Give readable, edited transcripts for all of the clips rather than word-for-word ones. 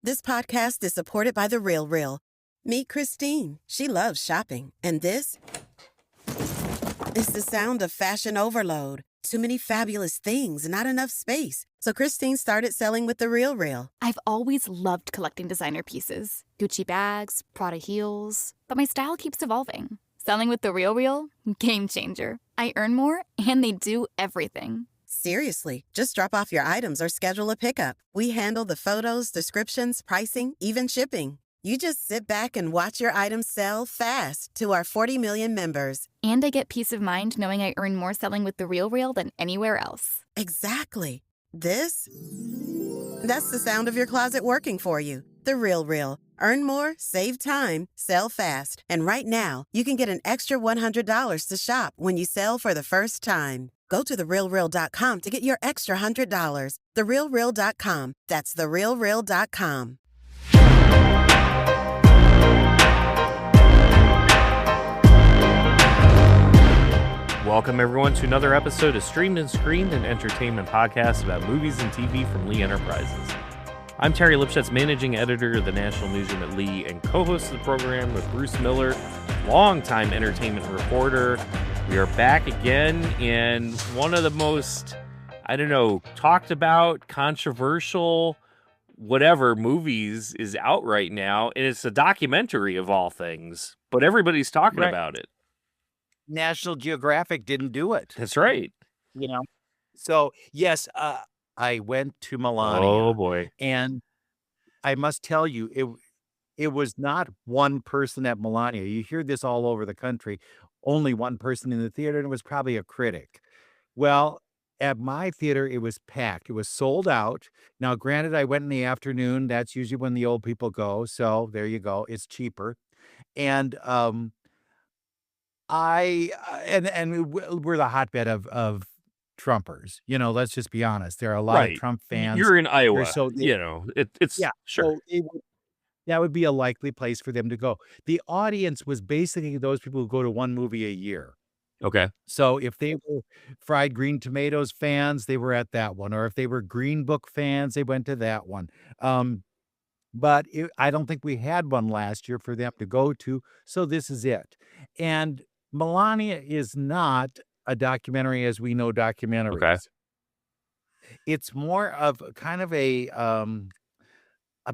This podcast is supported by The RealReal. Meet Christine. She loves shopping. And this is the sound of fashion overload. Too many fabulous things, not enough space. So Christine started selling with The RealReal. I've always loved collecting designer pieces. Gucci bags, Prada heels. But my style keeps evolving. Selling with The RealReal? Game changer. I earn more, and they do everything. Seriously, just drop off your items or schedule a pickup. We handle the photos, descriptions, pricing, even shipping. You just sit back and watch your items sell fast to our 40 million members. And I get peace of mind knowing I earn more selling with The RealReal than anywhere else. Exactly. That's the sound of your closet working for you. The RealReal. Earn more, save time, sell fast. And right now, you can get an extra $100 to shop when you sell for the first time. Go to therealreal.com to get your extra $100. Therealreal.com. That's therealreal.com. Welcome, everyone, to another episode of Streamed and Screened, an entertainment podcast about movies and TV from Lee Enterprises. I'm Terry Lipshetz, managing editor of the National Newsroom at Lee and co-host of the program with Bruce Miller, longtime entertainment reporter. We are back again in one of the most, talked about, controversial, whatever movies is out right now. And it's a documentary of all things, but everybody's talking about it. National Geographic didn't do it. That's right. So, yes, I went to Melania. Oh, boy. And I must tell you, it was not one person at Melania. You hear this all over the country. Only one person in the theater, and it was probably a critic. Well, at my theater, it was packed. It was sold out. Now, granted, I went in the afternoon. That's usually when the old people go. So there you go. It's cheaper. And we're the hotbed of Trumpers. Let's just be honest. There are a lot of Trump fans. You're in Iowa. So it's sure. So that would be a likely place for them to go. The audience was basically those people who go to one movie a year. Okay. So if they were Fried Green Tomatoes fans, they were at that one. Or if they were Green Book fans, they went to that one. But I don't think we had one last year for them to go to. So this is it. And Melania is not a documentary as we know documentaries. Okay. It's more of kind of a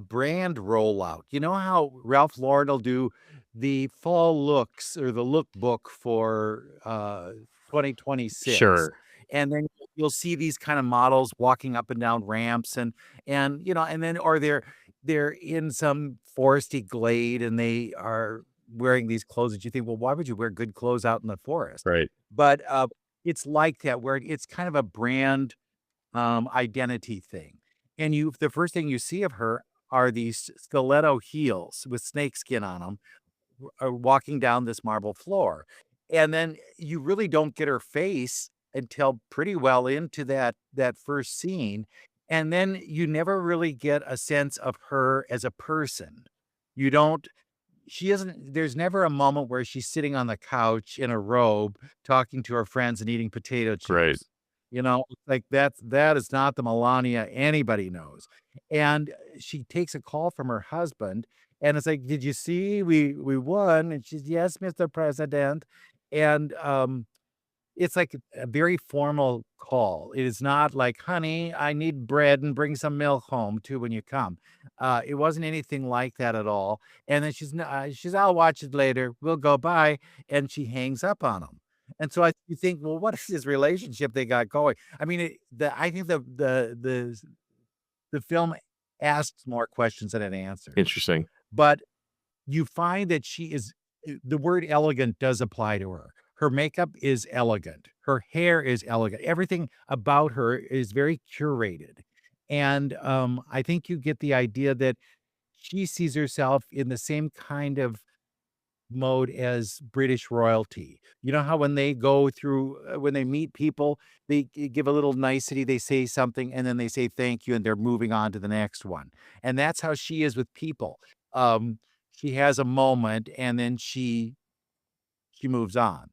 brand rollout. You know how Ralph Lauren will do the fall looks or the look book for 2026. Sure. And then you'll see these kind of models walking up and down ramps and then or they're in some foresty glade and they are wearing these clothes that you think, well, why would you wear good clothes out in the forest? Right. But it's like that where it's kind of a brand identity thing. And the first thing you see of her are these stiletto heels with snakeskin on them walking down this marble floor. And then you really don't get her face until pretty well into that first scene. And then you never really get a sense of her as a person. There's never a moment where she's sitting on the couch in a robe talking to her friends and eating potato chips. Right. Like that is not the Melania anybody knows. And she takes a call from her husband and it's like, did you see we won? And she's, yes, Mr. President. And it's like a very formal call. It is not like, honey, I need bread and bring some milk home too when you come. It wasn't anything like that at all. And then she's, I'll watch it later. We'll go by. And she hangs up on him. And so you think, well, what is this relationship they got going? I mean, I think the film asks more questions than it answers. Interesting. But you find that the word elegant does apply to her. Her makeup is elegant. Her hair is elegant. Everything about her is very curated. And I think you get the idea that she sees herself in the same kind of mode as British royalty. You know how when they go through, when they meet people, they give a little nicety, they say something, and then they say thank you, and they're moving on to the next one. And that's how she is with people. She has a moment, and then she moves on.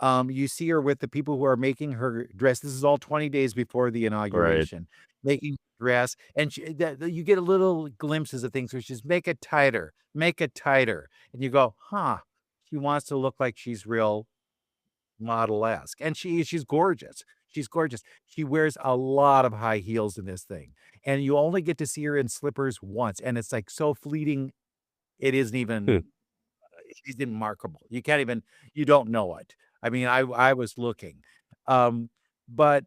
You see her with the people who are making her dress. This is all 20 days before the inauguration, making the dress. And you get a little glimpses of things where she's make it tighter. And you go, huh, she wants to look like she's real model-esque. And she's gorgeous. She's gorgeous. She wears a lot of high heels in this thing. And you only get to see her in slippers once. And it's like so fleeting. It isn't even, she's remarkable. You can't even, you don't know it. I mean, I was looking. But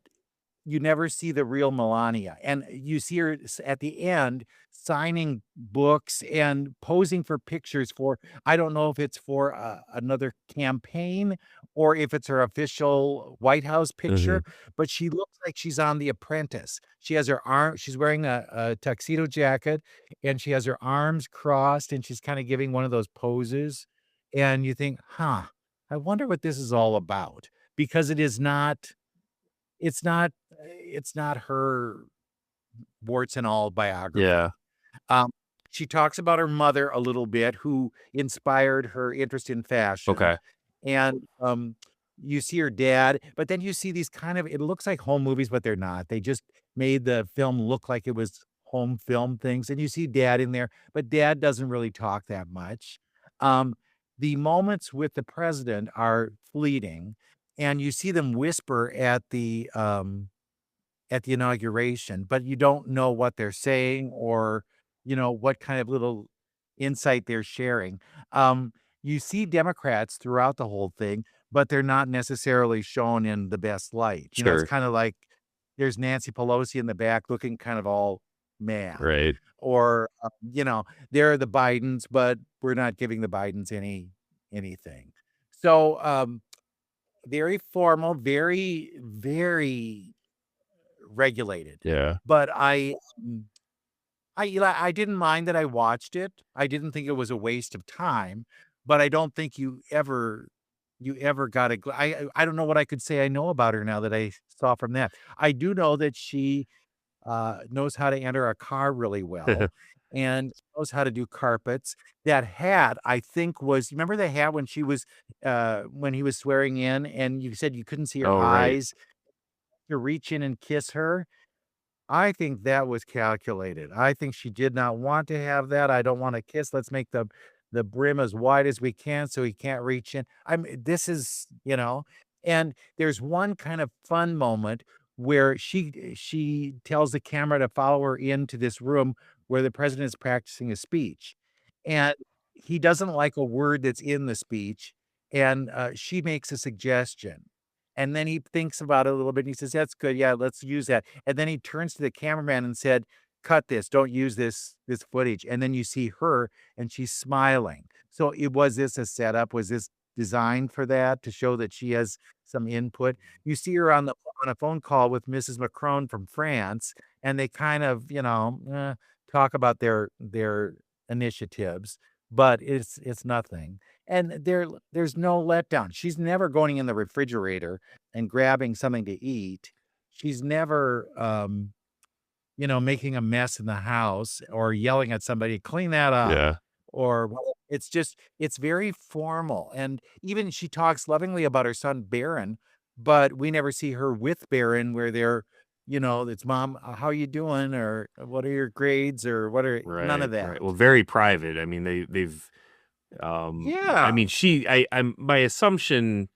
you never see the real Melania. And you see her at the end signing books and posing for pictures for, I don't know if it's for another campaign or if it's her official White House picture, but she looks like she's on The Apprentice. She has her arm, she's wearing a tuxedo jacket and she has her arms crossed and she's kind of giving one of those poses. And you think, huh, I wonder what this is all about, because it's not her warts and all biography. Yeah. She talks about her mother a little bit, who inspired her interest in fashion. Okay. And you see her dad, but then you see these kind of, it looks like home movies, but they're not. They just made the film look like it was home film things. And you see dad in there, but dad doesn't really talk that much. The moments with the president are fleeting, and you see them whisper at the inauguration, but you don't know what they're saying or, what kind of little insight they're sharing. You see Democrats throughout the whole thing, but they're not necessarily shown in the best light. Sure. It's kind of like there's Nancy Pelosi in the back looking kind of all mad. Right. Or, they're the Bidens, but we're not giving the Bidens anything. So, very formal, very, very regulated. Yeah. But I didn't mind that I watched it. I didn't think it was a waste of time, but I don't think you ever got I don't know what I could say I know about her now that I saw from that. I do know that she knows how to enter a car really well and knows how to do carpets. That hat, I think, was, remember the hat when she was when he was swearing in and you said you couldn't see her eyes to reach in and kiss her? I think that was calculated. I think she did not want to have that. I don't want to kiss. Let's make the brim as wide as we can so he can't reach in. This is, and there's one kind of fun moment where she tells the camera to follow her into this room where the president is practicing a speech. And he doesn't like a word that's in the speech. And she makes a suggestion. And then he thinks about it a little bit and he says, that's good. Yeah, let's use that. And then he turns to the cameraman and said, cut this, don't use this footage. And then you see her and she's smiling. So was this a setup? Was this designed for that, to show that she has some input? You see her on a phone call with Mrs. Macron from France, and they kind of, talk about their initiatives, but it's nothing. And there's no letdown. She's never going in the refrigerator and grabbing something to eat. She's never, making a mess in the house or yelling at somebody, clean that up. Yeah. Or it's very formal. And even she talks lovingly about her son, Barron, but we never see her with Barron where they're, it's mom, how are you doing? Or what are your grades? Or what are, none of that. Right. Well, very private. I mean, they've, yeah. I mean, I'm my assumption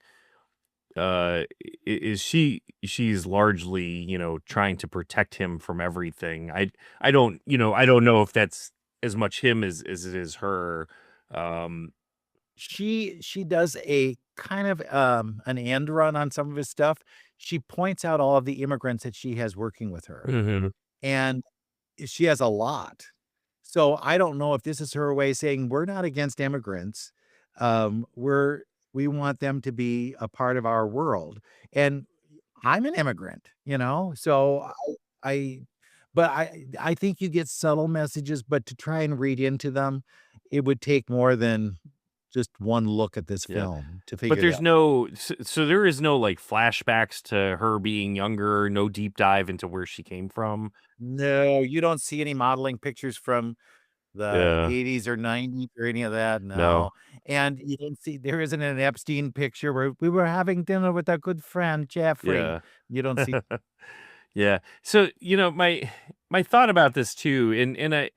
is she's largely, trying to protect him from everything. I don't know if that's as much him as it is her. She does a kind of an end run on some of his stuff. She points out all of the immigrants that she has working with her, and she has a lot. So I don't know if this is her way of saying we're not against immigrants. We want them to be a part of our world. And I'm an immigrant, so I think you get subtle messages, but to try and read into them, it would take more than just one look at this film to figure it out. But there's so there is no like flashbacks to her being younger, no deep dive into where she came from. No, you don't see any modeling pictures from the Yeah. 80s or 90s or any of that. No. No. And you don't see, there isn't an Epstein picture where we were having dinner with our good friend Jeffrey. Yeah. You don't see. Yeah. So, my thought about this too, and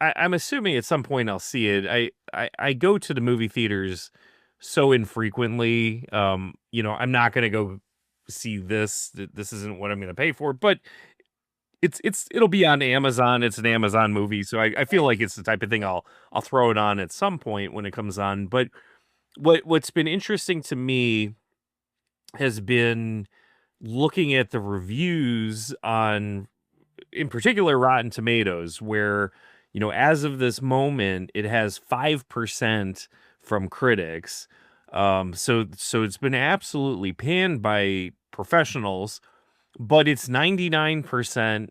I'm assuming at some point I'll see it. I go to the movie theaters so infrequently. I'm not gonna go see this. This isn't what I'm gonna pay for, but it'll be on Amazon. It's an Amazon movie, so I feel like it's the type of thing I'll throw it on at some point when it comes on. But what's been interesting to me has been looking at the reviews on, in particular, Rotten Tomatoes, where, as of this moment, it has 5% from critics. So it's been absolutely panned by professionals, but it's 99%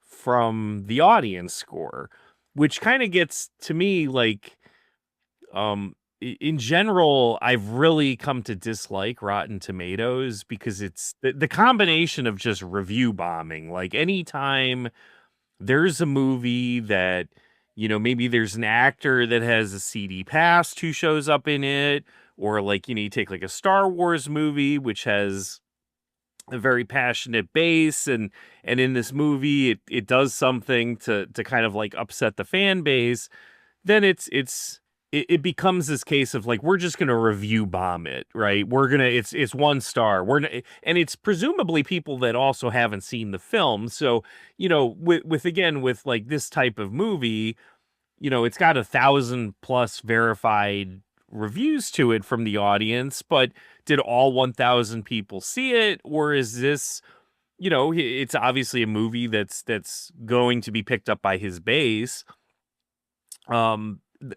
from the audience score, which kind of gets to me like, in general, I've really come to dislike Rotten Tomatoes because it's the combination of just review bombing. Like anytime there's a movie that, maybe there's an actor that has a CD past who shows up in it, or like, you take like a Star Wars movie, which has a very passionate base, and in this movie it does something to kind of like upset the fan base, then it becomes this case of like, we're just going to review bomb it, right? It's 1 star. And it's presumably people that also haven't seen the film. So, with like this type of movie, it's got 1,000+ verified reviews to it from the audience, but did all 1,000 people see it? Or is this, it's obviously a movie that's going to be picked up by his base.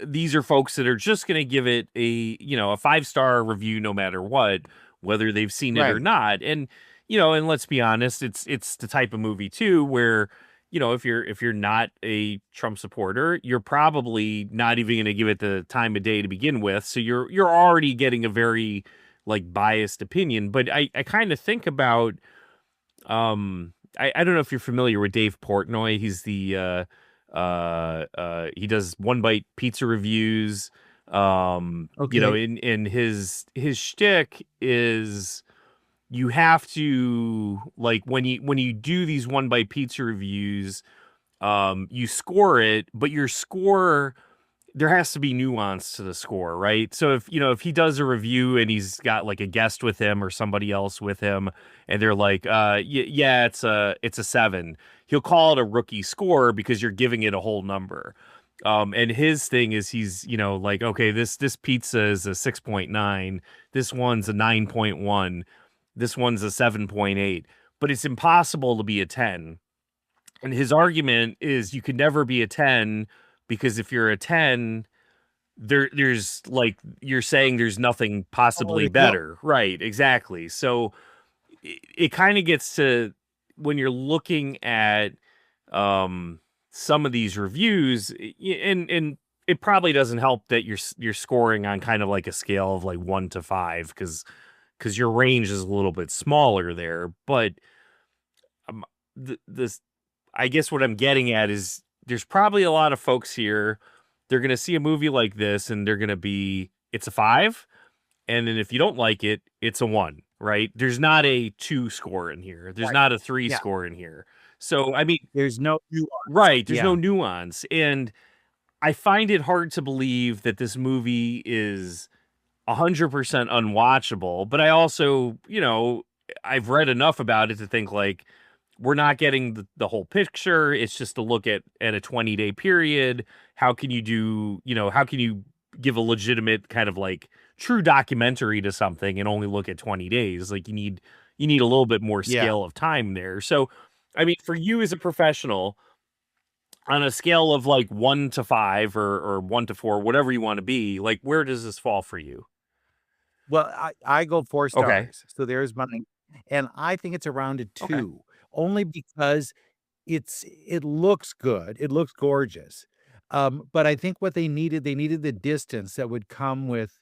These are folks that are just going to give it a 5-star review no matter what, whether they've seen it or Right. not. And and let's be honest, it's the type of movie too where, if you're not a Trump supporter, you're probably not even going to give it the time of day to begin with. So you're already getting a very like biased opinion. But I kind of think about, I don't know if you're familiar with Dave Portnoy. He's the he does One Bite pizza reviews. Okay. In his shtick is, you have to, like, when you do these One Bite pizza reviews, you score it, but your score, there has to be nuance to the score, right? So if he does a review and he's got like a guest with him or somebody else with him, and they're like, yeah, it's a 7, he'll call it a rookie score because you're giving it a whole number. And his thing is, he's, like, okay, this pizza is a 6.9, this one's a 9.1, this one's a 7.8, but it's impossible to be a 10. And his argument is you could never be a 10, because if you're a 10, there's like, you're saying there's nothing possibly better. Right, exactly. So it kind of gets to, when you're looking at some of these reviews, and it probably doesn't help that you're scoring on kind of like a scale of like 1 to 5, because your range is a little bit smaller there. But this, I guess what I'm getting at is, there's probably a lot of folks here, they're going to see a movie like this and they're going to be, it's a 5. And then if you don't like it, it's a 1, right? There's not a 2 score in here. There's not a 3 score in here. So, I mean, There's no nuance. right. There's no nuance. And I find it hard to believe that this movie is 100% unwatchable. But I also, I've read enough about it to think like, we're not getting the whole picture. It's just a look at a 20-day period. How can you do, how can you give a legitimate kind of like true documentary to something and only look at 20 days? Like, you need a little bit more scale of time there. So, I mean, for you as a professional, on a scale of like 1 to 5 or 1 to 4, whatever you want to be, like, where does this fall for you? Well, I go 4 stars. Okay. So there's my, and I think it's around a 2, Okay. only because it looks good. It looks gorgeous. But I think what they needed the distance that would come with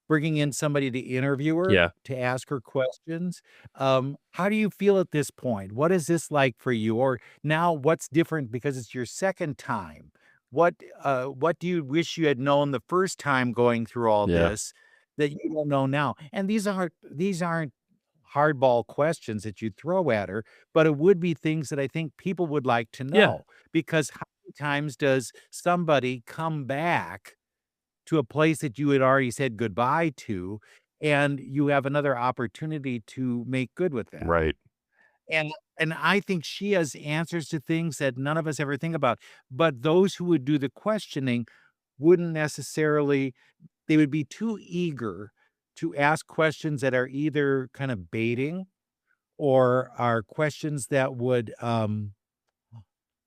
bringing in somebody to interview her, Yeah. to ask her questions. How do you feel at this point? What is this like for you? Or now what's different because it's your second time what do you wish you had known the first time going through all Yeah. this that you don't know now? And these aren't hardball questions that you throw at her, but it would be things that I think people would like to Yeah. know. Because how many times does somebody come back to a place that you had already said goodbye to, and you have another opportunity to make good with that? Right. And I think she has answers to things that none of us ever think about. But those who would do the questioning wouldn't necessarily, they would be too eager to ask questions that are either kind of baiting or are questions that would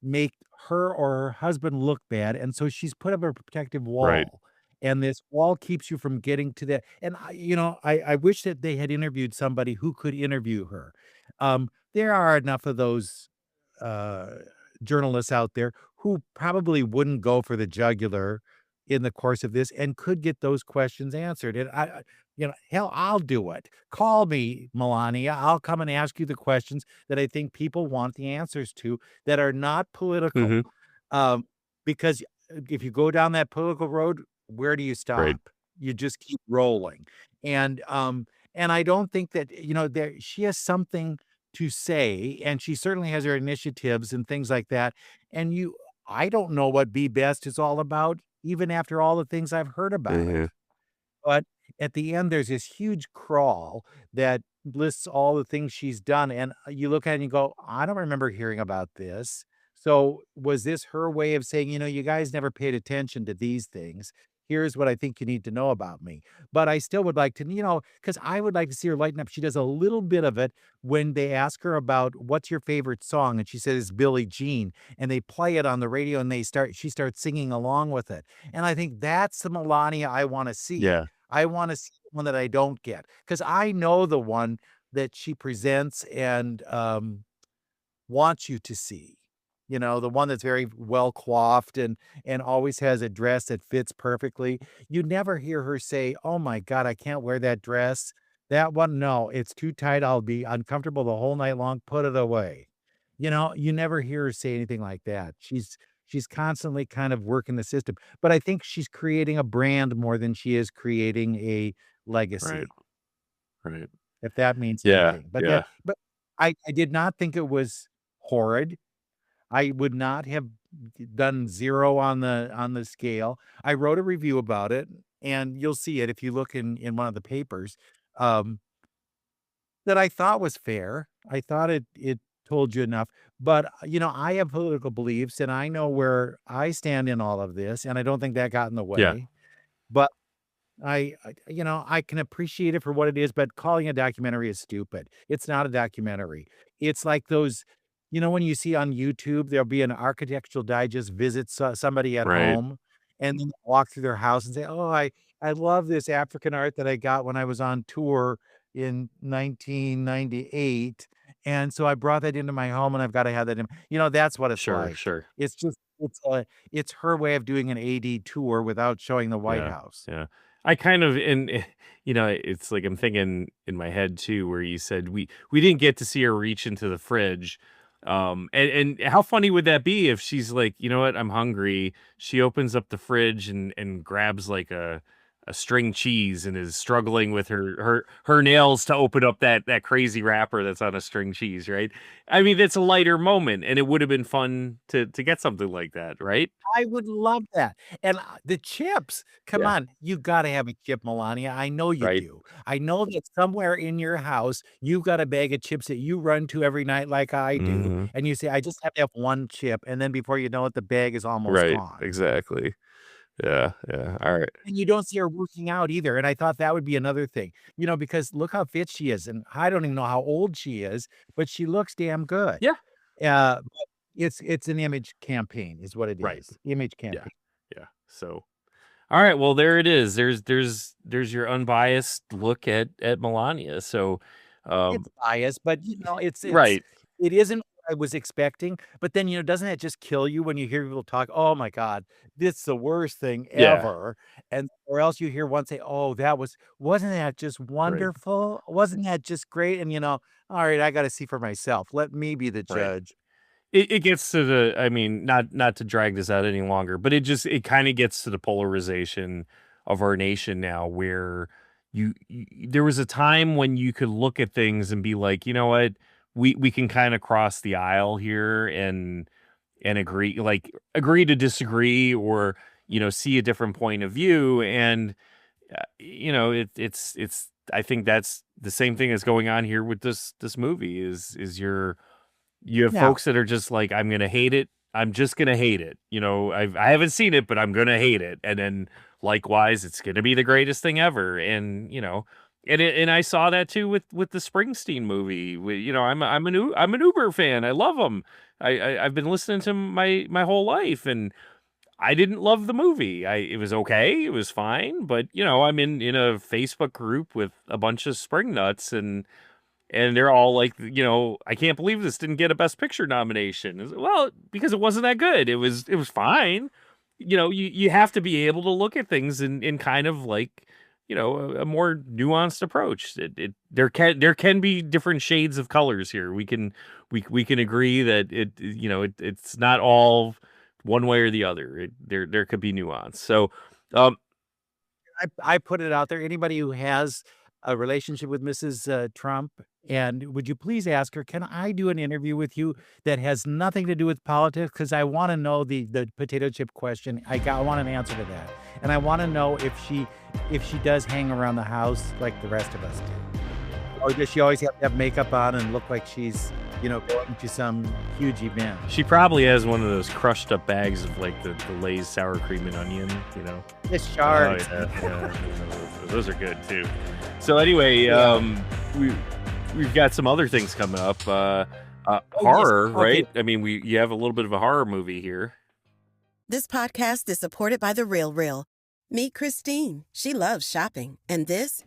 make her or her husband look bad, and so she's put up a protective Right. wall, and this wall keeps you from getting to that. And I wish that they had interviewed somebody who could interview her. There are enough of those uh, journalists out there who probably wouldn't go for the jugular in the course of this and could get those questions answered. And hell, I'll do it. Call me, Melania. I'll come and ask you the questions that I think people want the answers to that are not political. Mhm. Um, because if you go down that political road, where do you Right. stop? You just keep rolling. And I don't think that, she has something to say, and she certainly has her initiatives and things like that. And I don't know what Be Best is all about, even after all the things I've heard about it. Mhm. But at the end, there's this huge crawl that lists all the things she's done, and you look at it and you go, "I don't remember hearing about this." So, was this her way of saying, "You guys never paid attention to these things. Here's what I think you need to know about me." But I still would like to, because I would like to see her lighten up. She does a little bit of it when they ask her about, "What's your favorite song?" And she says, "Billie Jean." And they play it on the radio, and she starts singing along with it. And I think that's the Melania I wanna see. Yeah. I wanna see one that I don't get, because I know the one that she presents and, wants you to see. The one that's very well coiffed and always has a dress that fits perfectly. You never hear her say, "Oh my god, I can't wear that dress." That one, no, it's too tight, I'll be uncomfortable the whole night long, put it away. You never hear her say anything like that. She's constantly kind of working the system, but I think she's creating a brand more than she is creating a Right. legacy, Right. if that means Yeah. anything. But Yeah. I did not think it was horrid. I would not have done 0 on the scale. I wrote a review about it, and you'll see it if you look in one of the papers, um, that I thought was fair. I thought it told you enough. But, I have political beliefs, and I know where I stand in all of this, and I don't think that got in the Yeah. way. But I can appreciate it for what it is, but calling a documentary is stupid. It's not a documentary. It's like those, when you see on YouTube, there'll be an Architectural Digest visits somebody at Right. home, and then walk through their house and say, "Oh, I love this African art that I got when I was on tour in 1998, and so I brought that into my home, and I've got to have that in." That's what it's Sure. like. Sure. It's just it's her way of doing an AD tour without showing the White Yeah. House. Yeah. I kind of it's like I'm thinking in my head too, where you said we didn't get to see her reach into the fridge. And how funny would that be if she's like, you know what, I'm hungry. She opens up the fridge and grabs like a string cheese and is struggling with her nails to open up that crazy wrapper that's on a string cheese, right? I mean, that's a lighter moment, and it would have been fun to get something like that, right? I would love that, and, the chips, come Yeah. on, you gotta have a chip, Melania, I know you Right. do. I know that somewhere in your house, you've got a bag of chips that you run to every night like I do, Hmm. and you say, "I just have to have 1 chip," and then before you know it, the bag is almost Right. gone. Exactly. Yeah. Yeah. All right. And you don't see her working out either, and I thought that would be another thing, because look how fit she is, and I don't even know how old she is, but she looks damn good. Yeah. But it's an image campaign is what it Right. is, image Yeah. campaign. Yeah. So, all right. Well, there it is. There's your unbiased look at Melania. So, It's um, biased, but, right. it isn't what I was expecting, but then, doesn't it just kill you when you hear people talk, "Oh my god, this is the worst thing Yeah. ever," and or else you hear one say, "Oh, wasn't that just Right. wonderful? Wasn't that just great?" And, "All right, I gotta see for myself. Let me be the Right. judge." it gets to the, I mean, not to drag this out any longer, but it kind of gets to the polarization of our nation now, where there was a time when you could look at things and be like, you know what, we can kind of cross the aisle here and agree to disagree, or see a different point of view. And it's I think that's the same thing that's going on here with this movie. You have Now, folks that are just like, I'm gonna hate it. I'm just gonna hate it. I haven't seen it, but I'm gonna hate it. And then likewise, it's gonna be the greatest thing ever. And I saw that too with the Springsteen movie. I'm an Uber fan. I love him. I've been listening to him my whole life, and I didn't love the movie. It was okay. It was fine, but I'm in a Facebook group with a bunch of spring nuts, and they're all like, I can't believe this didn't get a Best Picture nomination. Well, because it wasn't that good. It was fine. You have to be able to look at things in kind of like, a more nuanced approach. There can be different shades of colors here. We can agree that it's not all one way or the other. There could be nuance. So, I put it out there. Anybody who has a relationship with Mrs. Trump, and would you please ask her, can I do an interview with you that has nothing to do with politics? Because I want to know the potato chip question. I want an answer to that, and I want to know if she does hang around the house like the rest of us do, or does she always have to have makeup on and look like she's going to some huge event? she probably has one of those crushed up bags of like the Lay's sour cream and onion. The shards. Oh, yeah, those are good too. So anyway, we've got some other things coming up. Horror, yes. right? Okay. I mean, you have a little bit of a horror movie here. This podcast is supported by The Real Real. Meet Christine. She loves shopping. And this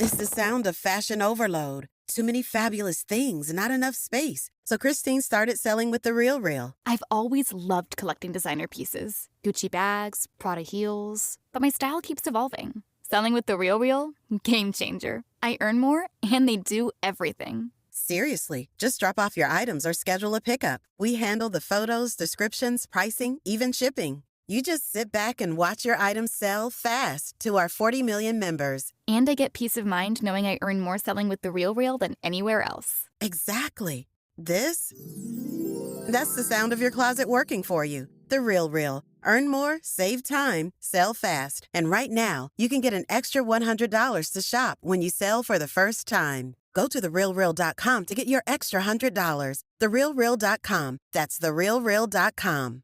is the sound of fashion overload. Too many fabulous things, not enough space. So Christine started selling with The Real Real. I've always loved collecting designer pieces. Gucci bags, Prada heels. But my style keeps evolving. Selling with The Real Real? Game changer. I earn more, and they do everything. Seriously, just drop off your items or schedule a pickup. We handle the photos, descriptions, pricing, even shipping. You just sit back and watch your items sell fast to our 40 million members. And I get peace of mind knowing I earn more selling with The Real Real than anywhere else. Exactly. That's the sound of your closet working for you. The Real Real. Earn more, save time, sell fast. And right now, you can get an extra $100 to shop when you sell for the first time. Go to therealreal.com to get your extra $100. Therealreal.com. That's therealreal.com.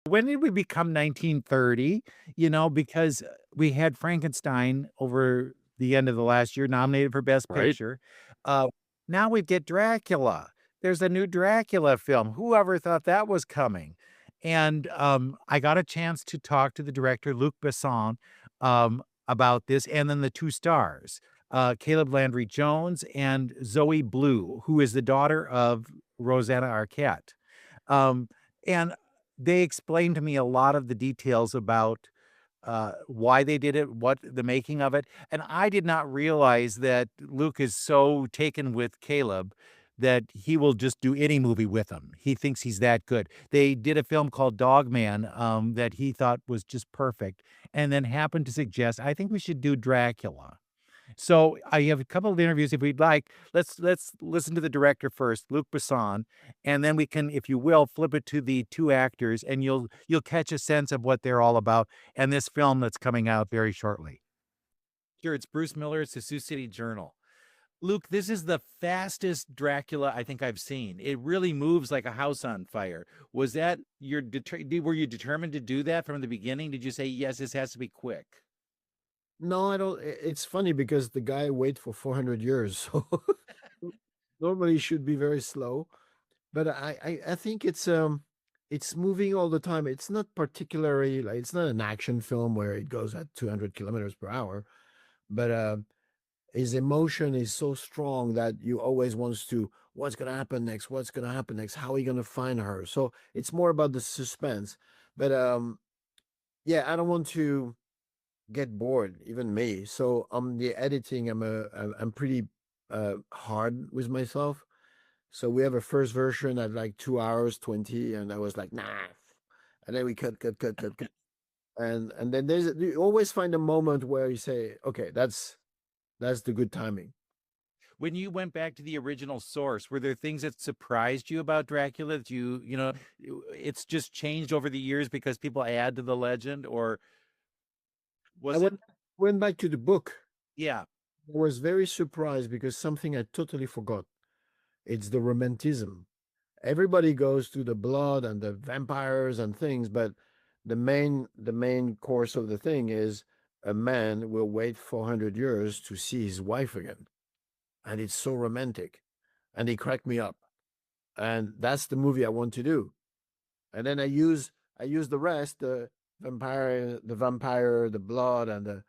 When did we become 1930? Because we had Frankenstein over the end of the last year, nominated for Best Right. Picture. Now we get Dracula. There's a new Dracula film. Whoever thought that was coming? And I got a chance to talk to the director, Luc Besson, about this, and then the two stars, Caleb Landry Jones and Zoe Bleu, who is the daughter of Rosanna Arquette. And they explained to me a lot of the details about why they did it, what the making of it. And I did not realize that Luke is so taken with Caleb that he will just do any movie with him. He thinks he's that good. They did a film called Dogman that he thought was just perfect, and then happened to suggest, I think we should do Dracula. So I have a couple of interviews if we'd like. Let's listen to the director first, Luc Besson, and then we can, if you will, flip it to the two actors, and you'll catch a sense of what they're all about and this film that's coming out very shortly. Sure, it's Bruce Miller. It's the Sioux City Journal. Luke, this is the fastest Dracula I think I've seen. It really moves like a house on fire. Was that were you determined to do that from the beginning? Did you say, yes, this has to be quick? No, I don't. It's funny because the guy waited for 400 years, so normally it should be very slow. But I think it's moving all the time. It's not particularly like, it's not an action film where it goes at 200 kilometers per hour, but his emotion is so strong that you always wants to, what's going to happen next? What's going to happen next? How are you going to find her? So it's more about the suspense. But yeah, I don't want to get bored, even me. So the editing, I'm pretty hard with myself. So we have a first version at like 2 hours 20, and I was like, nah. And then we cut. And then you always find a moment where you say, okay, that's the good timing. When you went back to the original source, were there things that surprised you about Dracula that it's just changed over the years because people add to the legend, or I went back to the book. Yeah. I was very surprised because something I totally forgot. It's the romanticism. Everybody goes to the blood and the vampires and things, but the main course of the thing is a man will wait 400 years to see his wife again. And it's so romantic. And he cracked me up. And that's the movie I want to do. And then I use the rest, the vampire, the blood, and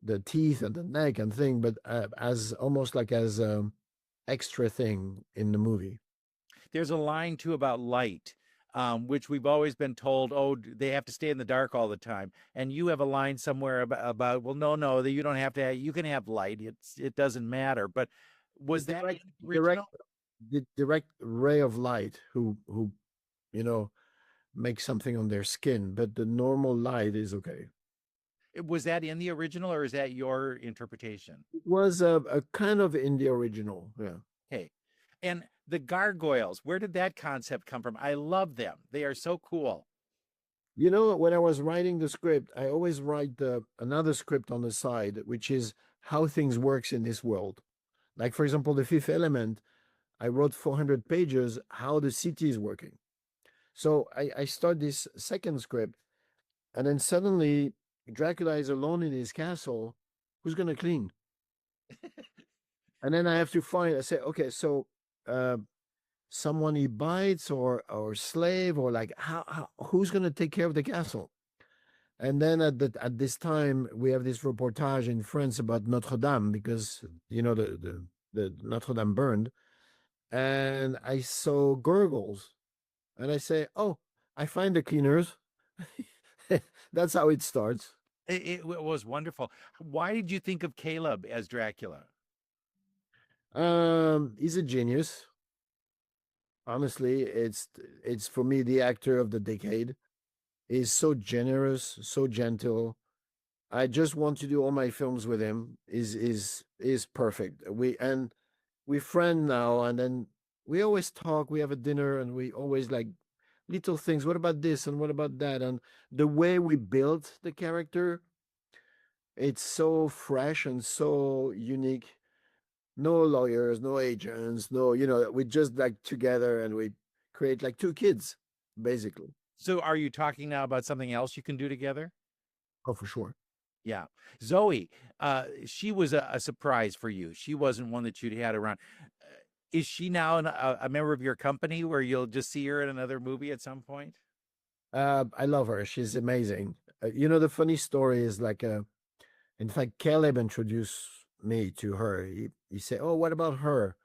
the teeth and the neck and thing, but as almost like as extra thing in the movie. There's a line too about light, which we've always been told, they have to stay in the dark all the time. And you have a line somewhere about well, no, that you don't have to. You can have light. It doesn't matter. But was that the direct ray of light who make something on their skin, but the normal light is okay. Was that in the original, or is that your interpretation? It was a kind of in the original, yeah. Okay. And the gargoyles, where did that concept come from? I love them. They are so cool. When I was writing the script, I always write another script on the side, which is how things works in this world. Like, for example, The Fifth Element, I wrote 400 pages, how the city is working. So I start this second script, and then suddenly Dracula is alone in his castle. Who's going to clean? And then I have to I say, okay, so someone he bites or slave, or like who's going to take care of the castle? And then at this time we have this reportage in France about Notre Dame, because the Notre Dame burned, and I saw gurgles, and I say, oh, I find the cleaners. That's how it starts. It was wonderful. Why did you think of Caleb as Dracula? He's a genius. Honestly, it's for me the actor of the decade. He's so generous, so gentle. I just want to do all my films with him. Is perfect. We friend now, and then we always talk. We have a dinner, and we always like little things. What about this and what about that? And the way we built the character, it's so fresh and so unique. No lawyers, no agents, no, we just like together, and we create like two kids, basically. So are you talking now about something else you can do together? Oh, for sure. Yeah. Zoe, she was a surprise for you. She wasn't one that you'd had around. Is she now a member of your company where you'll just see her in another movie at some point? I love her. She's amazing. The funny story is like, in fact, Caleb introduced me to her. He said, oh, what about her?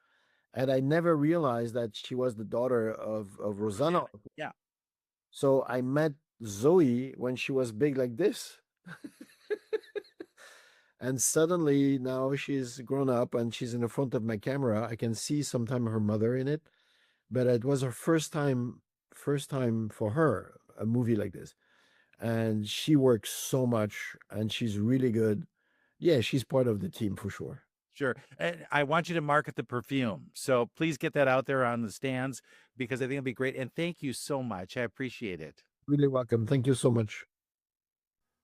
And I never realized that she was the daughter of Rosanna. Yeah. So I met Zoe when she was big like this. And suddenly now she's grown up and she's in the front of my camera. I can see sometime her mother in it, but it was her first time for her, a movie like this. And she works so much and she's really good. Yeah, she's part of the team for sure. Sure. And I want you to market the perfume. So please get that out there on the stands, because I think it'll be great. And thank you so much. I appreciate it. Really welcome. Thank you so much.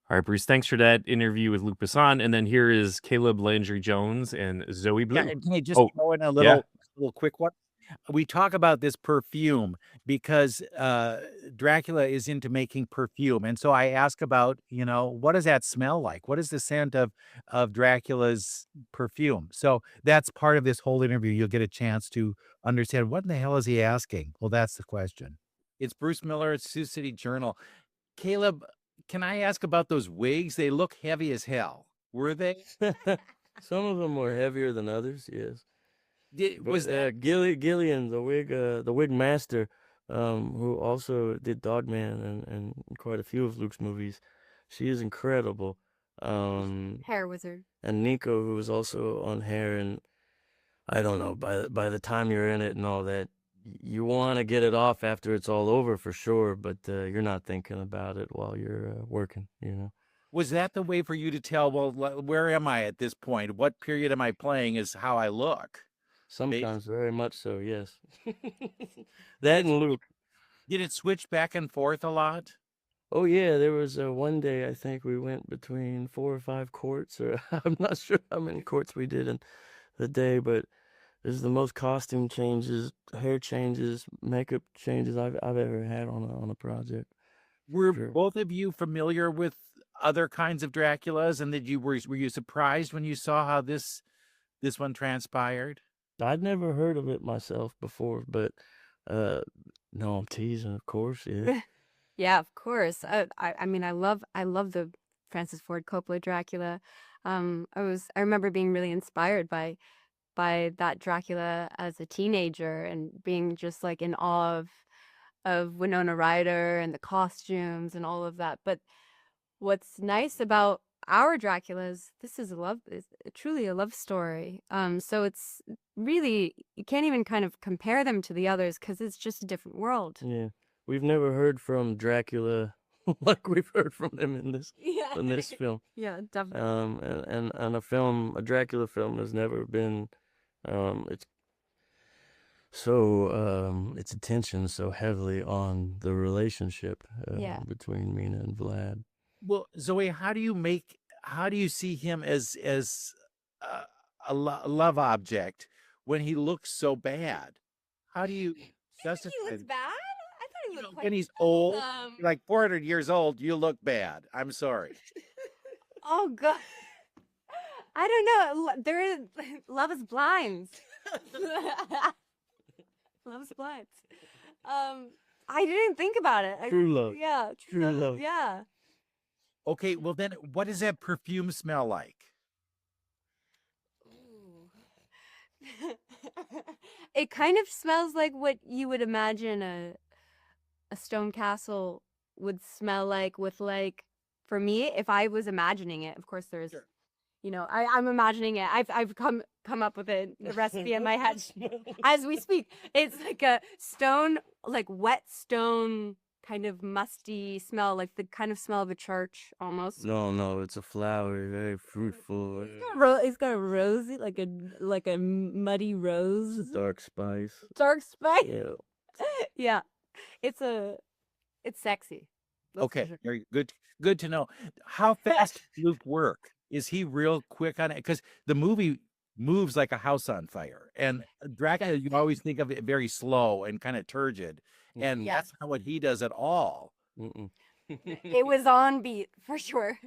All right, Bruce, thanks for that interview with Luc Besson. And then here is Caleb Landry Jones and Zoe Bleu. Yeah, and can I just throw in a little quick one? We talk about this perfume because Dracula is into making perfume. And so I ask about, what does that smell like? What is the scent of Dracula's perfume? So that's part of this whole interview. You'll get a chance to understand, what in the hell is he asking? Well, that's the question. It's Bruce Miller at Sioux City Journal. Caleb, can I ask about those wigs? They look heavy as hell. Were they? Some of them were heavier than others, yes. Was Gillian, the wig master, who also did Dogman and quite a few of Luc's movies? She is incredible. Hair wizard. And Nico, who was also on Hair, and I don't know, by the time you're in it and all that, you want to get it off after it's all over for sure, but you're not thinking about it while you're working, you know. Was that the way for you to tell, well, where am I at this point? What period am I playing is how I look? Sometimes very much so, yes. That and Luke. Did it switch back and forth a lot? Oh yeah, there was one day I think we went between 4 or 5 courts, or I'm not sure how many courts we did in the day, but this is the most costume changes, hair changes, makeup changes I've ever had on a project. Were Sure. both of you familiar with other kinds of Draculas, and were you surprised when you saw how this one transpired? I'd never heard of it myself before, but no, I'm teasing, of course, yeah. Yeah, of course. I mean, I love the Francis Ford Coppola Dracula. I remember being really inspired by that Dracula as a teenager and being just like in awe of Winona Ryder and the costumes and all of that. But what's nice about our Draculas, this is truly a love story. So it's really, you can't even kind of compare them to the others because it's just a different world. Yeah. We've never heard from Dracula like we've heard from him in this film. Yeah, definitely. And a Dracula film has never been its attention so heavily on the relationship between Mina and Vlad. Well, Zoe, how do you see him as a love object when he looks so bad? How do you justify? He looks bad? I thought he looked quite when he's old, like 400 years old, you look bad. I'm sorry. Oh God. I don't know. There is love is blind. Love is blind. I didn't think about it. True love. Yeah. True love. Yeah. Okay, well then, what does that perfume smell like? It kind of smells like what you would imagine a stone castle would smell like, with like, for me, if I was imagining it, of course there's, you know, I'm imagining it. I've come up with a recipe in my head as we speak. It's like a stone, like wet stone, kind of musty smell, like the kind of smell of a church almost. No, it's a flowery, very fruitful. It's got a rosy, like a muddy rose. Dark spice. Dark spice. Yeah. Yeah. It's sexy. That's Okay, for sure. very good. Good to know. How fast does Luke work? Is he real quick on it? Because the movie moves like a house on fire, and Dracula, you always think of it very slow and kind of turgid, and Yeah. that's not what he does at all. Mm-mm. It was on beat for sure.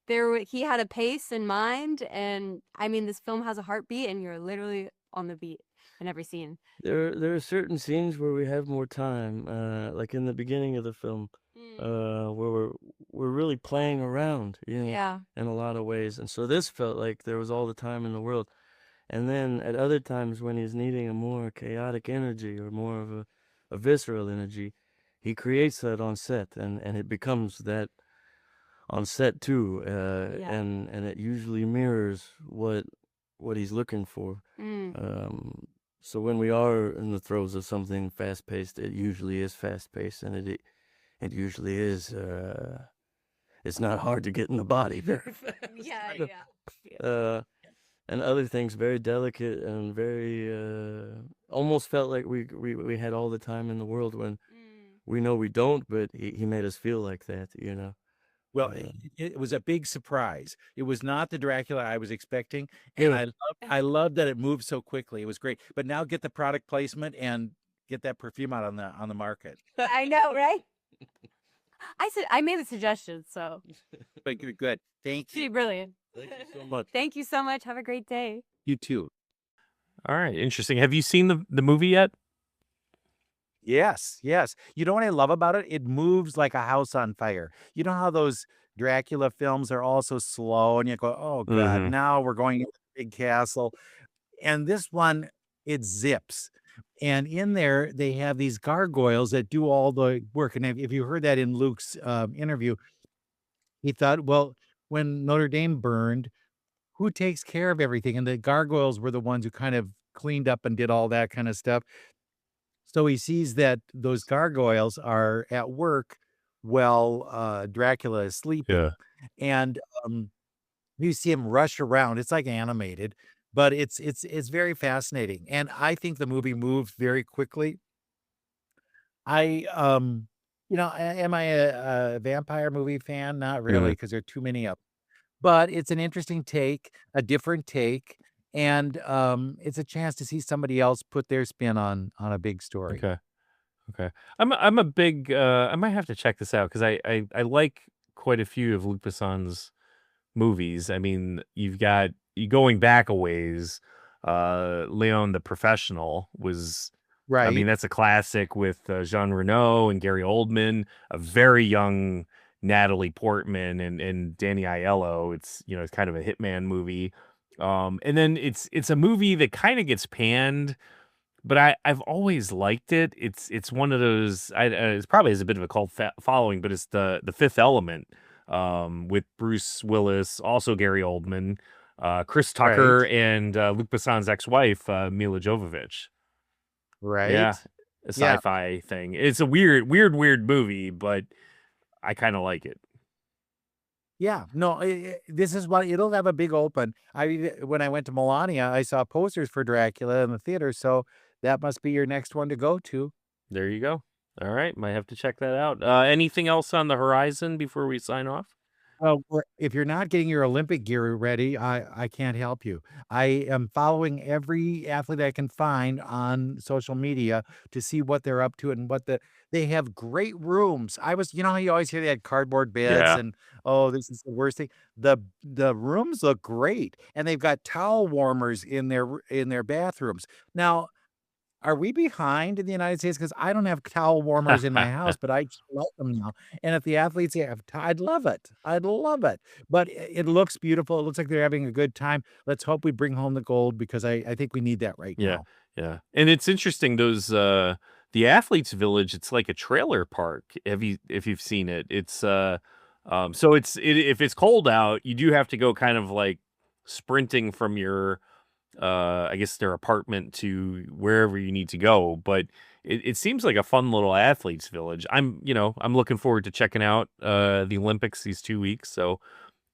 He had a pace in mind, and I mean, this film has a heartbeat, and you're literally on the beat in every scene. There are certain scenes where we have more time, like in the beginning of the film, where we're really playing around, you know, Yeah. in a lot of ways. And so this felt like there was all the time in the world. And then at other times when he's needing a more chaotic energy or more of a visceral energy, he creates that on set, and it becomes that on set too. And it usually mirrors what he's looking for. So when we are in the throes of something fast-paced, it usually is fast-paced, and it usually is. It's not hard to get in the body very fast. Yeah. And other things very delicate and very almost felt like we had all the time in the world, when we know we don't, but he made us feel like that, you know. Well, it was a big surprise. It was not the Dracula I was expecting, and I loved that it moved so quickly. It was great. But now get the product placement and get that perfume out on the market. I know, right? I made the suggestion, so. But good. Thank you. Brilliant. Thank you so much. Thank you so much. Have a great day. You too. All right, interesting. Have you seen the movie yet? Yes. You know what I love about it? It moves like a house on fire. You know how those Dracula films are all so slow, and you go, oh God, now we're going into the big castle. And this one, it zips. And in there, they have these gargoyles that do all the work. And if you heard that in Luke's interview, he thought, well, when Notre Dame burned, who takes care of everything? And the gargoyles were the ones who kind of cleaned up and did all that kind of stuff. So he sees that those gargoyles are at work while Dracula is sleeping. Yeah. And you see him rush around. It's like animated, but it's very fascinating. And I think the movie moved very quickly. I am I a vampire movie fan? Not really, because there are too many of them. But it's an interesting take, a different take, and it's a chance to see somebody else put their spin on a big story. Okay. I'm a big. I might have to check this out because I like quite a few of Luc Besson's movies. I mean, you going back a ways. Leon the Professional was. Right. I mean, that's a classic with Jean Reno and Gary Oldman, a very young Natalie Portman and Danny Aiello. It's it's kind of a hitman movie, and then it's a movie that kind of gets panned, but I've always liked it. It's one of those. It probably has a bit of a cult following, but it's the Fifth Element, with Bruce Willis, also Gary Oldman, Chris Tucker, and Luc Besson's ex-wife Mila Jovovich. Right. Yeah, a sci-fi thing. It's a weird movie, but I kind of like it. Yeah, no, this is what it'll have a big open. When I went to Melania, I saw posters for Dracula in the theater, so that must be your next one to go to. There you go. All right, might have to check that out. Anything else on the horizon before we sign off? Well, if you're not getting your Olympic gear ready, I can't help you. I am following every athlete I can find on social media to see what they're up to and they have great rooms. How you always hear they had cardboard beds and this is the worst thing. The rooms look great, and they've got towel warmers in their bathrooms. Now, are we behind in the United States? Because I don't have towel warmers in my house, but I just love them now. And if the athletes have, I'd love it. I'd love it. But it looks beautiful. It looks like they're having a good time. Let's hope we bring home the gold because I think we need that right now. Yeah. And it's interesting, those the Athletes Village, it's like a trailer park. If you've seen it. It's so if it's cold out, you do have to go kind of like sprinting from your I guess their apartment to wherever you need to go, but it seems like a fun little athletes village. I'm looking forward to checking out the Olympics these 2 weeks, so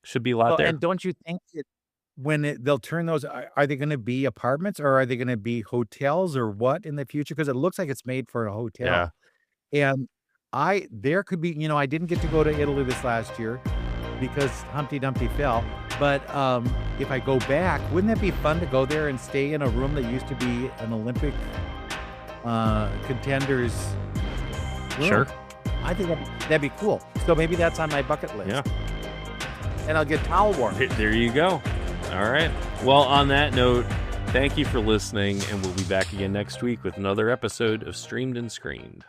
should be a lot there. And don't you think that they'll turn those, are they going to be apartments or are they going to be hotels or what in the future? Because it looks like it's made for a hotel. And there could be, I didn't get to go to Italy this last year because Humpty Dumpty fell. But if I go back, wouldn't that be fun to go there and stay in a room that used to be an Olympic contenders room? Sure. I think that'd be cool. So maybe that's on my bucket list. Yeah. And I'll get towel warm. There you go. All right. Well, on that note, thank you for listening, and we'll be back again next week with another episode of Streamed and Screened.